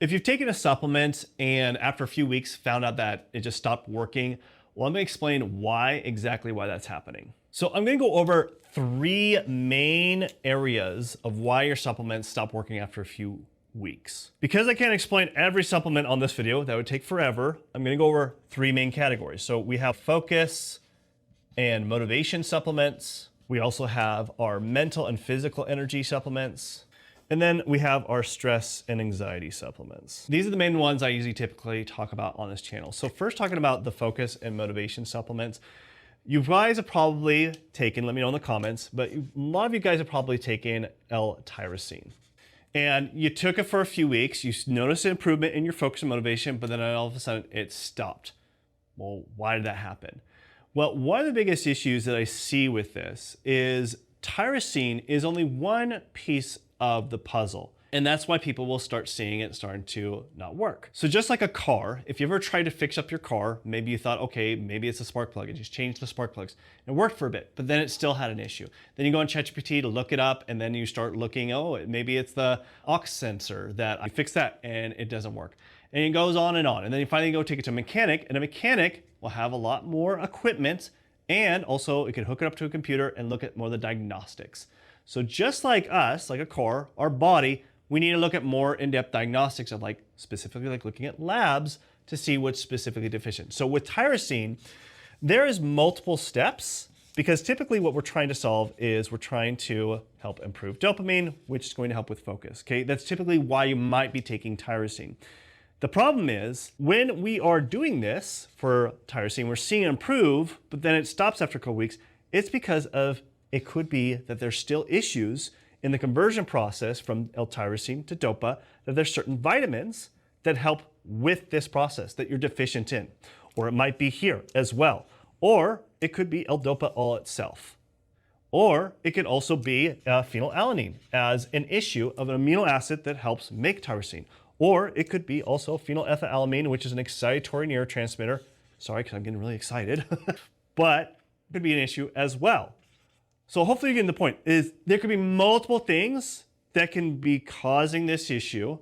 If you've taken a supplement and after a few weeks found out that it just stopped working, well, I'm going to explain exactly why that's happening. So I'm going to go over 3 main areas of why your supplements stop working after a few weeks. Because I can't explain every supplement on this video, that would take forever, I'm going to go over 3 main categories. So we have focus and motivation supplements. We also have our mental and physical energy supplements. And then we have our stress and anxiety supplements. These are the main ones I usually typically talk about on this channel. So first, talking about the focus and motivation supplements. You guys have probably taken, let me know in the comments, but a lot of you guys have probably taken L-tyrosine. And you took it for a few weeks, you noticed an improvement in your focus and motivation, but then all of a sudden it stopped. Well, why did that happen? Well, one of the biggest issues that I see with this is tyrosine is only one piece of the puzzle. And that's why people will start seeing it starting to not work. So just like a car, if you ever tried to fix up your car, maybe you thought, okay, maybe it's a spark plug, and just changed the spark plugs. It worked for a bit, but then it still had an issue. Then you go on ChatGPT to look it up, and then you start looking, oh, maybe it's the aux sensor that I fixed that and it doesn't work. And it goes on. And then you finally go take it to a mechanic, and a mechanic will have a lot more equipment, and also it can hook it up to a computer and look at more of the diagnostics. So just like us, like a car, our body, we need to look at more in-depth diagnostics of specifically looking at labs to see what's specifically deficient. So with tyrosine, there is multiple steps because typically what we're trying to solve is we're trying to help improve dopamine, which is going to help with focus. Okay, that's typically why you might be taking tyrosine. The problem is when we are doing this for tyrosine, we're seeing it improve, but then it stops after a couple weeks. It's because of it could be that there's still issues in the conversion process from L-tyrosine to dopa, that there's certain vitamins that help with this process that you're deficient in. Or it might be here as well. Or it could be L-dopa all itself. Or it could also be phenylalanine as an issue of an amino acid that helps make tyrosine. Or it could be also phenylethylamine, which is an excitatory neurotransmitter. Sorry, because I'm getting really excited. But it could be an issue as well. So hopefully you're getting the point, is there could be multiple things that can be causing this issue,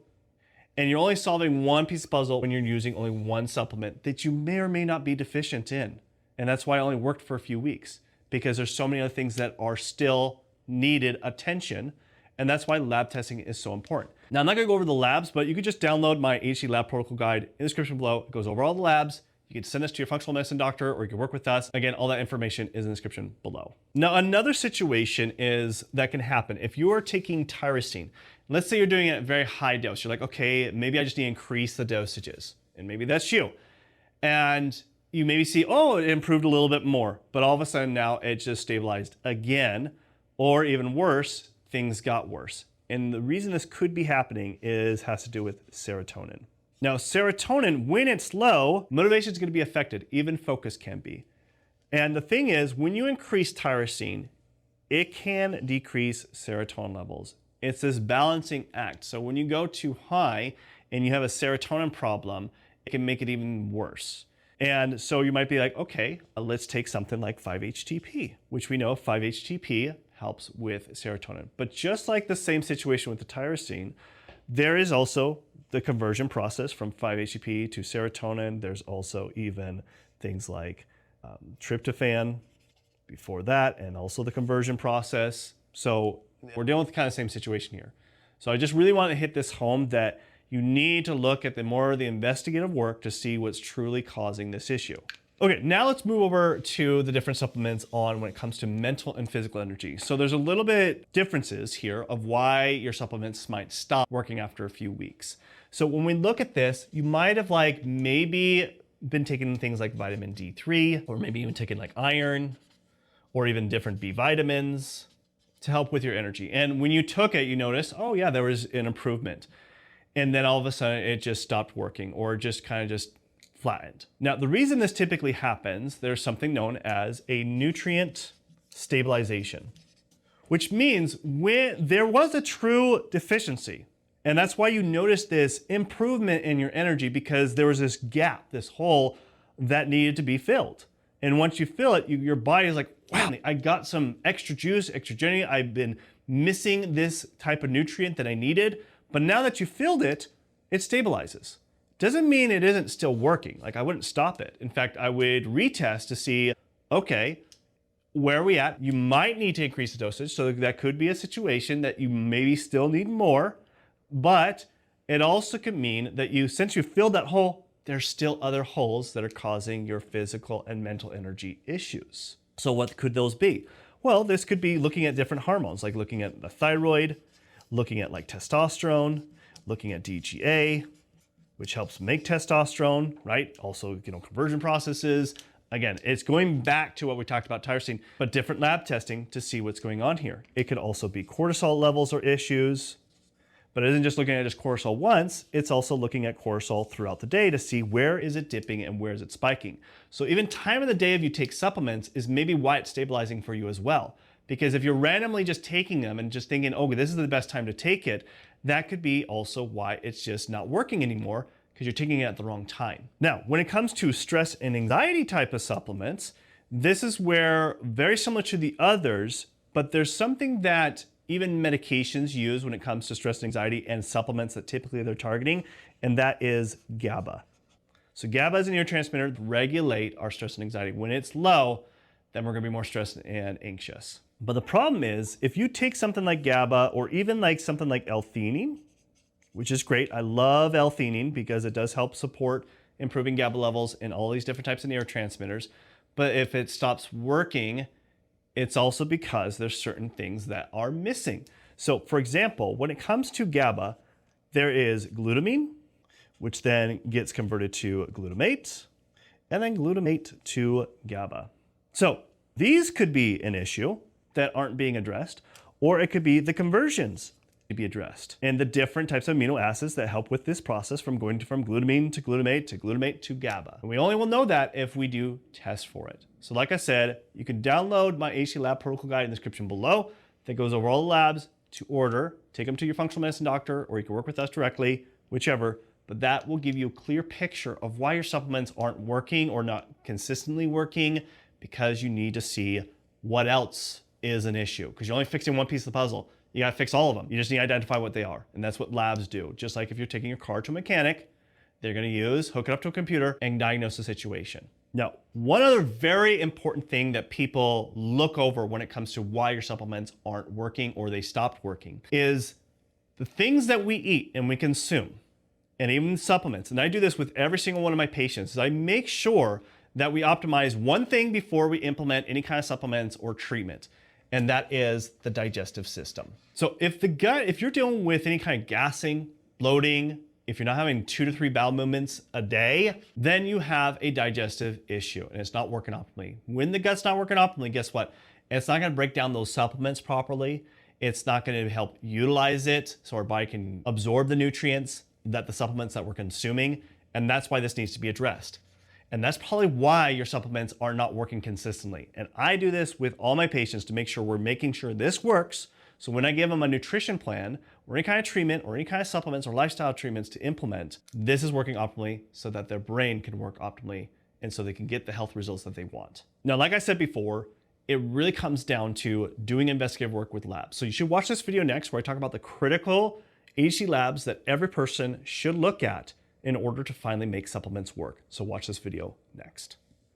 and you're only solving one piece of puzzle when you're using only one supplement that you may or may not be deficient in. And that's why it only worked for a few weeks, because there's so many other things that are still needed attention, and that's why lab testing is so important. Now, I'm not gonna go over the labs, but you could just download my ADHD lab protocol guide in the description below. It goes over all the labs. You can send this to your functional medicine doctor, or you can work with us. Again, all that information is in the description below. Now, another situation is that can happen. If you are taking tyrosine, let's say you're doing it at a very high dose. You're like, okay, maybe I just need to increase the dosages. And maybe that's you. And you maybe see, oh, it improved a little bit more. But all of a sudden now it just stabilized again. Or even worse, things got worse. And the reason this could be happening has to do with serotonin. Now, serotonin, when it's low, motivation is going to be affected. Even focus can be. And the thing is, when you increase tyrosine, it can decrease serotonin levels. It's this balancing act. So when you go too high and you have a serotonin problem, it can make it even worse. And so you might be like, okay, let's take something like 5-HTP, which we know 5-HTP helps with serotonin. But just like the same situation with the tyrosine, there is also the conversion process from 5-HTP to serotonin. There's also even things like tryptophan before that, and also the conversion process. So we're dealing with kind of the same situation here. So I just really want to hit this home that you need to look at the more of the investigative work to see what's truly causing this issue. Okay, now let's move over to the different supplements on when it comes to mental and physical energy. So there's a little bit differences here of why your supplements might stop working after a few weeks. So when we look at this, you might have maybe been taking things like vitamin D3, or maybe even taking iron, or even different B vitamins to help with your energy. And when you took it, you notice, oh yeah, there was an improvement. And then all of a sudden it just stopped working, or just kind of flattened. Now, the reason this typically happens, there's something known as a nutrient stabilization, which means when there was a true deficiency. And that's why you notice this improvement in your energy, because there was this gap, this hole that needed to be filled. And once you fill it, your body is like, wow, I got some extra juice, extra energy. I've been missing this type of nutrient that I needed. But now that you filled it, it stabilizes. Doesn't mean it isn't still working. Like I wouldn't stop it. In fact, I would retest to see, okay, where are we at? You might need to increase the dosage. So that could be a situation that you maybe still need more, but it also could mean that since you filled that hole, there's still other holes that are causing your physical and mental energy issues. So what could those be? Well, this could be looking at different hormones, like looking at the thyroid, looking at like testosterone, looking at DHEA, which helps make testosterone, right? Also, conversion processes. Again, it's going back to what we talked about tyrosine, but different lab testing to see what's going on here. It could also be cortisol levels or issues, but it isn't just looking at just cortisol once, it's also looking at cortisol throughout the day to see where is it dipping and where is it spiking. So even time of the day if you take supplements is maybe why it's stabilizing for you as well. Because if you're randomly just taking them and just thinking, oh, this is the best time to take it, that could be also why it's just not working anymore because you're taking it at the wrong time. Now, when it comes to stress and anxiety type of supplements, this is where, very similar to the others, but there's something that even medications use when it comes to stress and anxiety and supplements that typically they're targeting, and that is GABA. So GABA is a neurotransmitter that regulate our stress and anxiety. When it's low, then we're gonna be more stressed and anxious. But the problem is, if you take something like GABA or even like something like L-theanine, which is great. I love L-theanine because it does help support improving GABA levels in all these different types of neurotransmitters. But if it stops working, it's also because there's certain things that are missing. So for example, when it comes to GABA, there is glutamine, which then gets converted to glutamate, and then glutamate to GABA. So these could be an issue that aren't being addressed, or it could be the conversions to be addressed and the different types of amino acids that help with this process from going from glutamine to glutamate to GABA. And we only will know that if we do tests for it. So like I said, you can download my ADHD lab protocol guide in the description below that goes over all the labs to order, take them to your functional medicine doctor, or you can work with us directly, whichever, but that will give you a clear picture of why your supplements aren't working or not consistently working, because you need to see what else is an issue, because you're only fixing one piece of the puzzle. You gotta fix all of them. You just need to identify what they are. And that's what labs do. Just like if you're taking your car to a mechanic, they're gonna hook it up to a computer and diagnose the situation. Now, one other very important thing that people look over when it comes to why your supplements aren't working or they stopped working is the things that we eat and we consume, and even supplements. And I do this with every single one of my patients, is I make sure that we optimize one thing before we implement any kind of supplements or treatment, and that is the digestive system. So if you're dealing with any kind of gassing, bloating, if you're not having 2 to 3 bowel movements a day, then you have a digestive issue and it's not working optimally. When the gut's not working optimally, guess what? It's not gonna break down those supplements properly. It's not gonna help utilize it so our body can absorb the nutrients that the supplements that we're consuming, and that's why this needs to be addressed. And that's probably why your supplements are not working consistently. And I do this with all my patients to make sure we're making sure this works. So when I give them a nutrition plan or any kind of treatment or any kind of supplements or lifestyle treatments to implement, this is working optimally so that their brain can work optimally and so they can get the health results that they want. Now, like I said before, it really comes down to doing investigative work with labs. So you should watch this video next where I talk about the critical ADHD labs that every person should look at in order to finally make supplements work. So watch this video next.